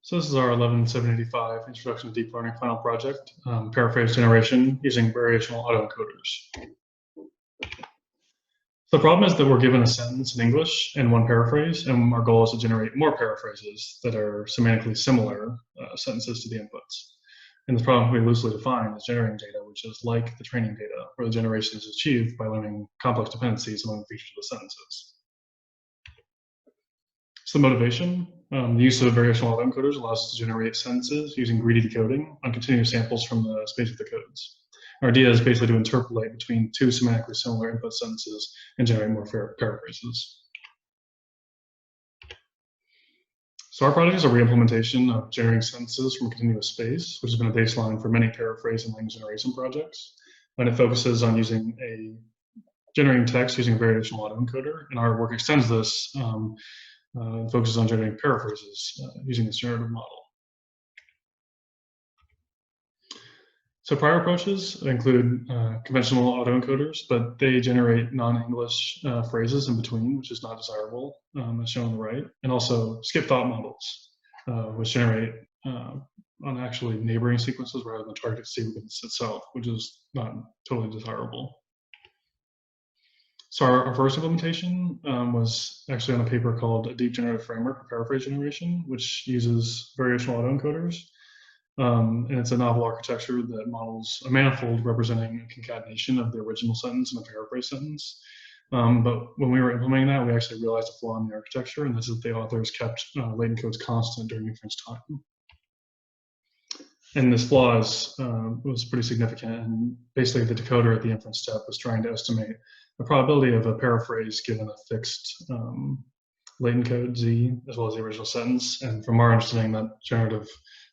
So this is our 11785 Introduction to Deep Learning final project, paraphrase generation using variational autoencoders. The problem is that we're given a sentence in English and one paraphrase, and our goal is to generate more paraphrases that are semantically similar sentences to the inputs. And this problem can be loosely defined as generating data, which is like the training data, where the generation is achieved by learning complex dependencies among the features of the sentences. So the motivation, the use of variational autoencoders allows us to generate sentences using greedy decoding on continuous samples from the space of the codes. Our idea is basically to interpolate between two semantically similar input sentences and generate more paraphrases. So our project is a re-implementation of generating sentences from continuous space, which has been a baseline for many paraphrase and language generation projects. And it focuses on generating text using a variational autoencoder, and our work extends this focuses on generating paraphrases using this generative model. So prior approaches include conventional autoencoders, but they generate non-English phrases in between, which is not desirable, as shown on the right, and also skip thought models, which generate on actually neighboring sequences rather than the target sequence itself, which is not totally desirable. So our first implementation was actually on a paper called A Deep Generative Framework for Paraphrase Generation, which uses variational autoencoders. And it's a novel architecture that models a manifold representing a concatenation of the original sentence and a paraphrase sentence. But when we were implementing that, we actually realized a flaw in the architecture, and this is that the authors kept latent codes constant during inference time. And this flaw was pretty significant, and basically the decoder at the inference step was trying to estimate the probability of a paraphrase given a fixed latent code Z as well as the original sentence. And from our understanding, that generative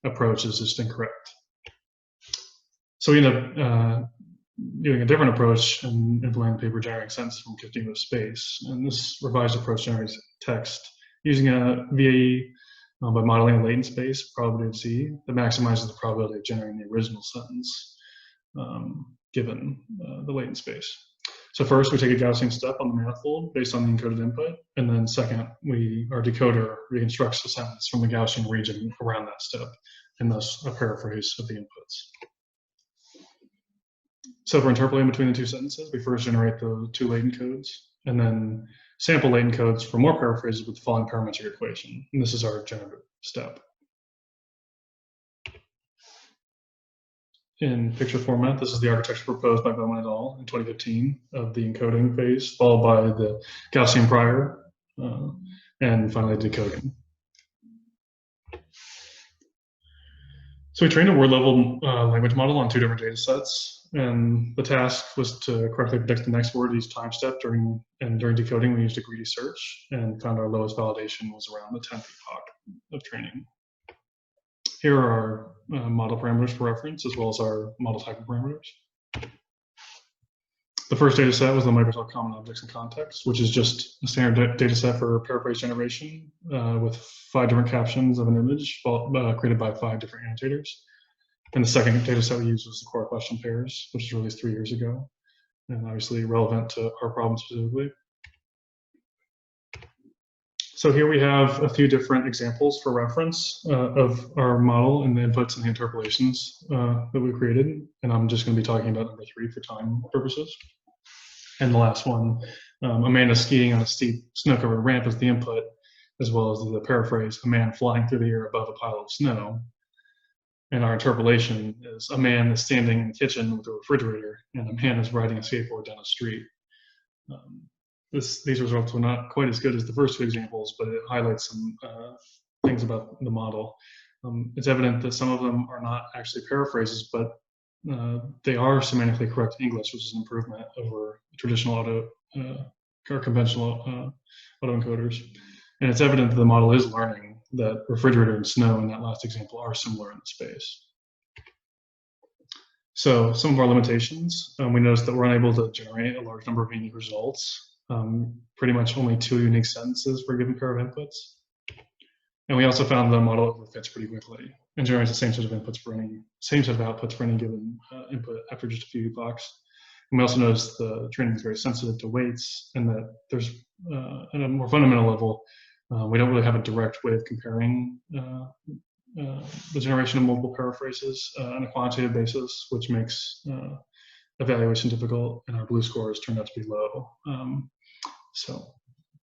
approach is just incorrect. So we end up doing a different approach and implementing paper generating sentences from continuous space. And this revised approach generates text using a VAE by modeling a latent space, probability of Z, that maximizes the probability of generating the original sentence given the latent space. So first, we take a Gaussian step on the manifold based on the encoded input, and then second, our decoder reconstructs the sentence from the Gaussian region around that step, and thus a paraphrase of the inputs. So for interpolating between the two sentences, we first generate the two latent codes, and then sample latent codes for more paraphrases with the following parametric equation, and this is our generative step. In picture format, this is the architecture proposed by Bowman et al. In 2015 of the encoding phase, followed by the Gaussian prior, and finally decoding. So we trained a word-level language model on two different data sets, and the task was to correctly predict the next word each time step. During decoding, we used a greedy search and found our lowest validation was around the 10th epoch of training. Here are our model parameters for reference, as well as our model type parameters. The first data set was the Microsoft Common Objects and Context, which is just a standard data set for paraphrase generation with 5 different captions of an image created by 5 different annotators. And the second data set we used was the core question pairs, which was released 3 years ago, and obviously relevant to our problem specifically. So here we have a few different examples for reference of our model and the inputs and the interpolations that we created. And I'm just going to be talking about number 3 for time purposes. And the last one, Amanda skiing on a steep snow-covered ramp as the input, as well as the paraphrase, a man flying through the air above a pile of snow. And our interpolation is a man is standing in the kitchen with a refrigerator, and a man is riding a skateboard down a street. These results were not quite as good as the first 2 examples, but it highlights some things about the model. It's evident that some of them are not actually paraphrases, but they are semantically correct English, which is an improvement over traditional or conventional autoencoders. And it's evident that the model is learning that refrigerator and snow in that last example are similar in the space. So some of our limitations, we noticed that we're unable to generate a large number of unique results. Pretty much only 2 unique sentences for a given pair of inputs. And we also found the model overfits pretty quickly and generates the same set of outputs for any given input after just a few epochs. And we also noticed the training is very sensitive to weights, and that there's at a more fundamental level, we don't really have a direct way of comparing the generation of multiple paraphrases on a quantitative basis, which makes evaluation difficult, and our blue scores turned out to be low. So